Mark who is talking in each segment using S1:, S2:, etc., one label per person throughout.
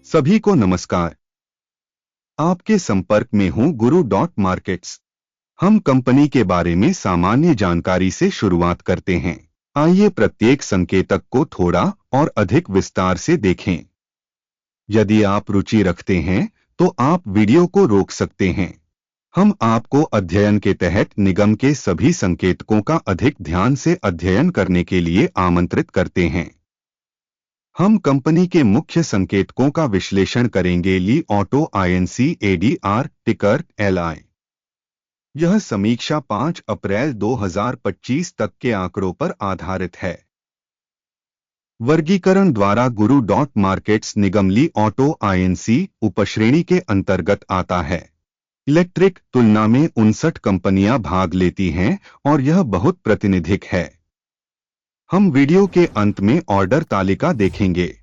S1: सभी को नमस्कार। आपके संपर्क में हूं गुरु डॉट मार्केट्स। हम कंपनी के बारे में सामान्य जानकारी से शुरुआत करते हैं। आइए प्रत्येक संकेतक को थोड़ा और अधिक विस्तार से देखें। यदि आप रुचि रखते हैं तो आप वीडियो को रोक सकते हैं। हम आपको अध्ययन के तहत निगम के सभी संकेतकों का अधिक ध्यान से अध्ययन करने के लिए आमंत्रित करते हैं। हम कंपनी के मुख्य संकेतकों का विश्लेषण करेंगे। ली ऑटो INC ADR टिकर LI। यह समीक्षा 5 अप्रैल 2025 तक के आंकड़ों पर आधारित है। वर्गीकरण द्वारा गुरु डॉट मार्केट्स निगम ली ऑटो INC उपश्रेणी के अंतर्गत आता है। इलेक्ट्रिक तुलना में 59 कंपनियां भाग लेती हैं और यह बहुत प्रातिनिधिक है। हम वीडियो के अंत में ऑर्डर तालिका देखेंगे।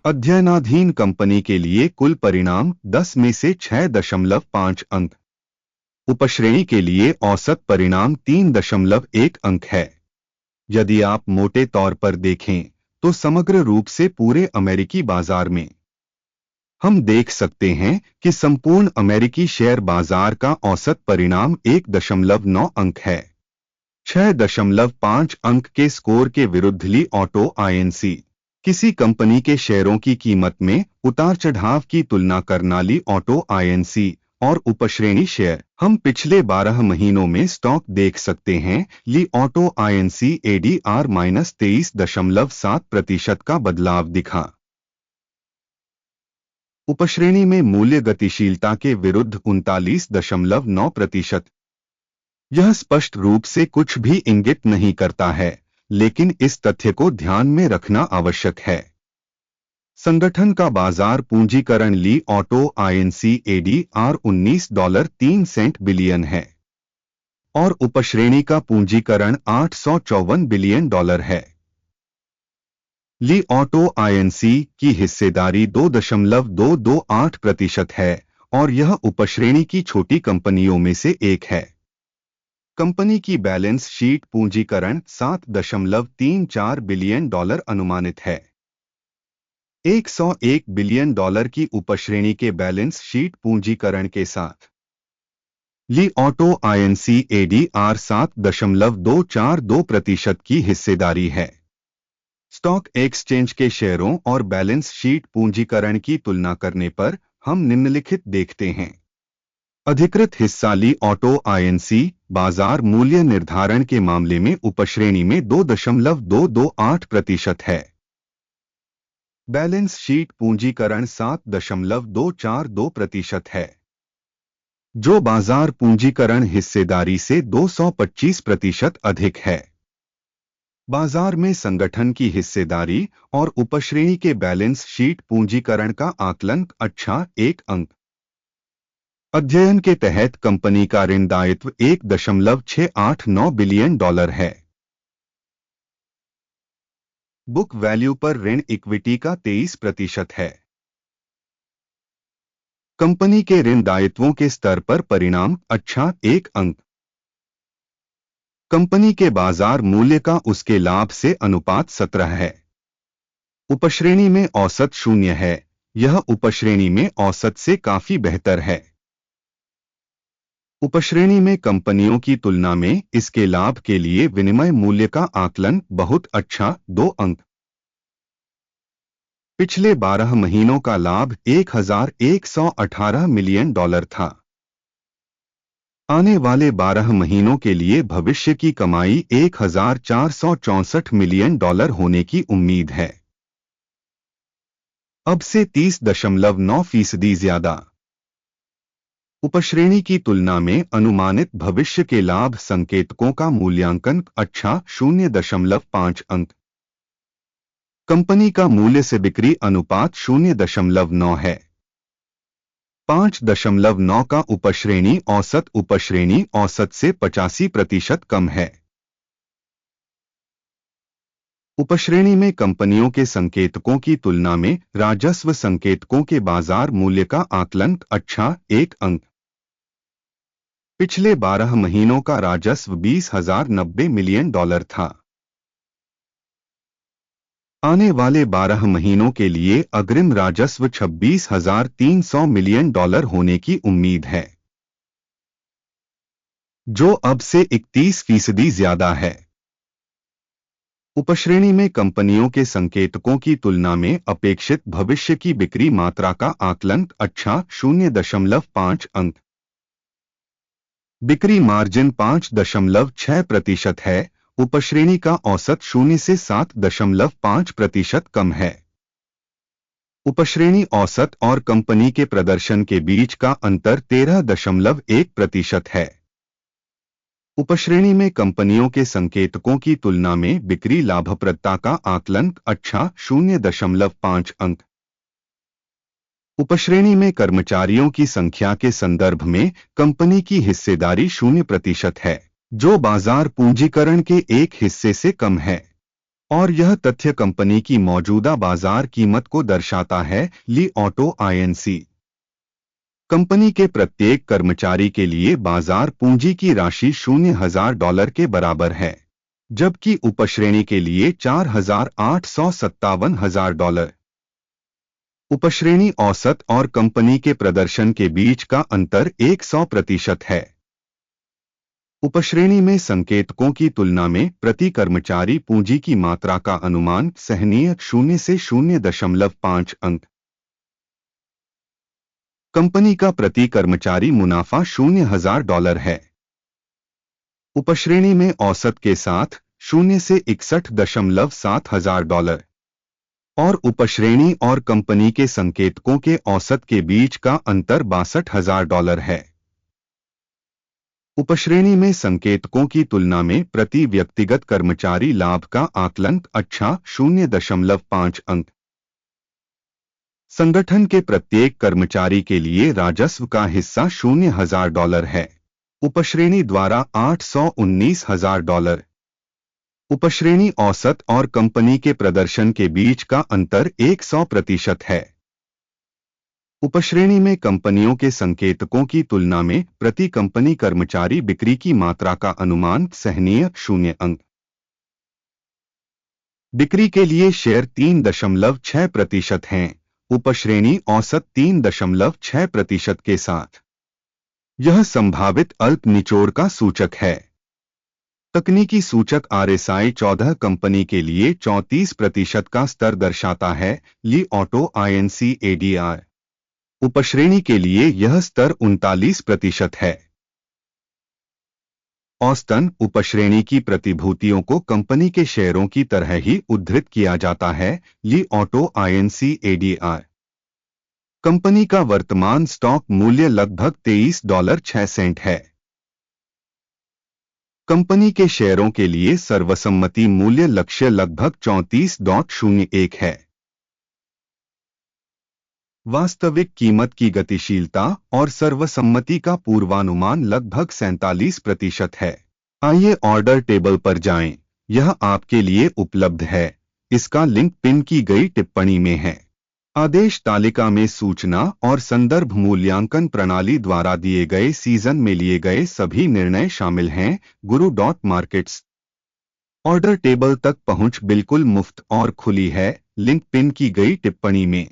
S1: अध्ययनाधीन कंपनी के लिए कुल परिणाम 10 में से 6.5 अंक। उपश्रेणी के लिए औसत परिणाम 3.1 अंक है। यदि आप मोटे तौर पर देखें तो समग्र रूप से पूरे अमेरिकी बाजार में हम देख सकते हैं कि संपूर्ण अमेरिकी शेयर बाजार का औसत परिणाम 1.9 अंक है। 6.5 अंक के स्कोर के विरुद्ध ली ऑटो INC किसी कंपनी के शेयरों की कीमत में उतार चढ़ाव की तुलना करना। ली ऑटो INC और उपश्रेणी शेयर। हम पिछले 12 महीनों में स्टॉक देख सकते हैं। ली ऑटो INC ADR -23.7% का बदलाव दिखा। उपश्रेणी में मूल्य गतिशीलता के विरुद्ध 39.9%। यह स्पष्ट रूप से कुछ भी इंगित नहीं करता है, लेकिन इस तथ्य को ध्यान में रखना आवश्यक है। संगठन का बाजार पूंजीकरण ली ऑटो INC ADR $19.03 बिलियन है और उपश्रेणी का पूंजीकरण $854 बिलियन है। ली ऑटो INC की हिस्सेदारी 2.228% है और यह उपश्रेणी की छोटी कंपनियों में से एक है। कंपनी की बैलेंस शीट पूंजीकरण $7.34 बिलियन अनुमानित है। $101 बिलियन की उपश्रेणी के बैलेंस शीट पूंजीकरण के साथ ली ऑटो INC ADR 7.242% की हिस्सेदारी है। स्टॉक एक्सचेंज के शेयरों और बैलेंस शीट पूंजीकरण की तुलना करने पर हम निम्नलिखित देखते हैं। अधिकृत हिस्सा ली ऑटो INC बाजार मूल्य निर्धारण के मामले में उपश्रेणी में 2.228% है। बैलेंस शीट पूंजीकरण 7.242% है, जो बाजार पूंजीकरण हिस्सेदारी से 225% अधिक है। बाजार में संगठन की हिस्सेदारी और उपश्रेणी के बैलेंस शीट पूंजीकरण का आकलन 1 अंक। अध्ययन के तहत कंपनी का ऋण दायित्व $1.689 बिलियन है। बुक वैल्यू पर ऋण इक्विटी का 23% है। कंपनी के ऋण दायित्वों के स्तर पर परिणाम 1 अंक। कंपनी के बाजार मूल्य का उसके लाभ से अनुपात 17 है। उपश्रेणी में औसत 0 है। यह उपश्रेणी में औसत से काफी बेहतर है। उपश्रेणी में कंपनियों की तुलना में इसके लाभ के लिए विनिमय मूल्य का आकलन बहुत अच्छा 2 अंक। पिछले 12 महीनों का लाभ $1,118 मिलियन था। आने वाले 12 महीनों के लिए भविष्य की कमाई $1,464 मिलियन होने की उम्मीद है। अब से 30.9% ज्यादा। उपश्रेणी की तुलना में अनुमानित भविष्य के लाभ संकेतकों का मूल्यांकन अच्छा 0.5 अंक। कंपनी का मूल्य से बिक्री अनुपात 0.9 है। 5.9 का उपश्रेणी औसत से 85% कम है। उपश्रेणी में कंपनियों के संकेतकों की तुलना में राजस्व संकेतकों के बाजार मूल्य का आकलन अच्छा 1 अंक। पिछले 12 महीनों का राजस्व $20,090 मिलियन था। आने वाले 12 महीनों के लिए अग्रिम राजस्व $26,300 मिलियन होने की उम्मीद है, जो अब से 31% ज्यादा है। उपश्रेणी में कंपनियों के संकेतकों की तुलना में अपेक्षित भविष्य की बिक्री मात्रा का आकलन अच्छा 0.5 अंक। बिक्री मार्जिन 5.6% है। उपश्रेणी का औसत 0 से 7.5% कम है। उपश्रेणी औसत और कंपनी के प्रदर्शन के बीच का अंतर 13.1% है। उपश्रेणी में कंपनियों के संकेतकों की तुलना में बिक्री लाभप्रदता का आकलन अच्छा 0.5 अंक। उपश्रेणी में कर्मचारियों की संख्या के संदर्भ में कंपनी की हिस्सेदारी 0% है, जो बाजार पूंजीकरण के एक हिस्से से कम है, और यह तथ्य कंपनी की मौजूदा बाजार कीमत को दर्शाता है। ली ऑटो आईएनसी कंपनी के प्रत्येक कर्मचारी के लिए बाजार पूंजी की राशि $0,000 के बराबर है, जबकि उपश्रेणी के लिए $4,857,000। उपश्रेणी औसत और कंपनी के प्रदर्शन के बीच का अंतर 100% है। उपश्रेणी में संकेतकों की तुलना में प्रति कर्मचारी पूंजी की मात्रा का अनुमान सहनीय 0 से 0.5 अंक। कंपनी का प्रति कर्मचारी मुनाफा $0,000 है। उपश्रेणी में औसत के साथ 0 से 61.7 हजार डॉलर और उपश्रेणी और कंपनी के संकेतकों के औसत के बीच का अंतर $62,000 है। उपश्रेणी में संकेतकों की तुलना में प्रति व्यक्तिगत कर्मचारी लाभ का आकलन अच्छा 0.5 अंक। संगठन के प्रत्येक कर्मचारी के लिए राजस्व का हिस्सा $0,000 है। उपश्रेणी द्वारा $819,000। उपश्रेणी औसत और कंपनी के प्रदर्शन के बीच का अंतर 100% है। उपश्रेणी में कंपनियों के संकेतकों की तुलना में प्रति कंपनी कर्मचारी बिक्री की मात्रा का अनुमान सहनीय 0 अंक। बिक्री के लिए शेयर 3.6% हैं। उपश्रेणी औसत 3.6% के साथ। यह संभावित अल्प निचोड़ का सूचक है। तकनीकी सूचक RSI 14 कंपनी के लिए 34% का स्तर दर्शाता है। ली ऑटो आईएनसी ADR उपश्रेणी के लिए यह स्तर 39% है। औसतन उपश्रेणी की प्रतिभूतियों को कंपनी के शेयरों की तरह ही उद्धृत किया जाता है। ली ऑटो आईएनसी ADR कंपनी का वर्तमान स्टॉक मूल्य लगभग $23.06 है। कंपनी के शेयरों के लिए सर्वसम्मति मूल्य लक्ष्य लगभग 34.01 है। वास्तविक कीमत की गतिशीलता और सर्वसम्मति का पूर्वानुमान लगभग 47% है। आइए ऑर्डर टेबल पर जाएं। यह आपके लिए उपलब्ध है। इसका लिंक पिन की गई टिप्पणी में है। आदेश तालिका में सूचना और संदर्भ मूल्यांकन प्रणाली द्वारा दिए गए सीजन में लिए गए सभी निर्णय शामिल हैं। गुरु.मार्केट्स ऑर्डर टेबल तक पहुंच बिल्कुल मुफ्त और खुली है। लिंक पिन की गई टिप्पणी में।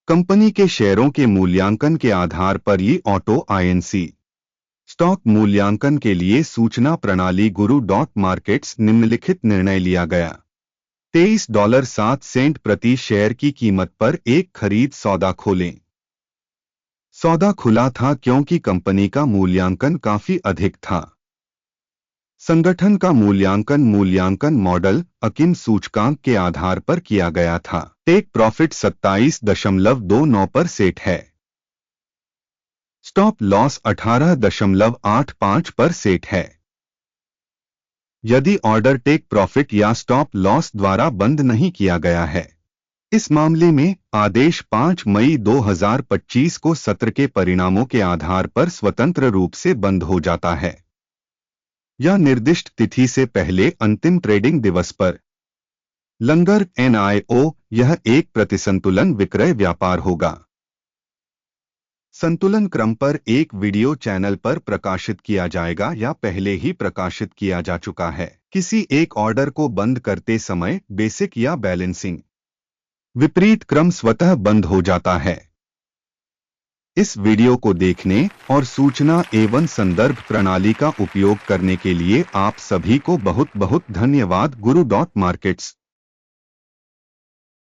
S1: कंपनी के शेयरों के मूल्यांकन के आधार पर ली ऑटो आईएनसी स्टॉक मूल्यांकन के लिए सूचना प्रणाली गुरु.मार्केट्स निम्नलिखित निर्णय लिया गया। $23.07 प्रति शेयर की कीमत पर एक खरीद सौदा खोलें। सौदा खुला था क्योंकि कंपनी का मूल्यांकन काफी अधिक था। संगठन का मूल्यांकन मॉडल अकिन सूचकांक के आधार पर किया गया था। टेक प्रॉफिट 27.29 पर सेट है। स्टॉप लॉस 18.85 पर सेट है। यदि ऑर्डर टेक प्रॉफिट या स्टॉप लॉस द्वारा बंद नहीं किया गया है, इस मामले में आदेश 5 मई 2025 को सत्र के परिणामों के आधार पर स्वतंत्र रूप से बंद हो जाता है या निर्दिष्ट तिथि से पहले अंतिम ट्रेडिंग दिवस पर। लंगर NIO यह एक प्रतिसंतुलन विक्रय व्यापार होगा। संतुलन क्रम पर एक वीडियो चैनल पर प्रकाशित किया जाएगा या पहले ही प्रकाशित किया जा चुका है। किसी एक ऑर्डर को बंद करते समय बेसिक या बैलेंसिंग विपरीत क्रम स्वतः बंद हो जाता है। इस वीडियो को देखने और सूचना एवं संदर्भ प्रणाली का उपयोग करने के लिए आप सभी को बहुत बहुत धन्यवाद। गुरु डॉट मार्केट्स।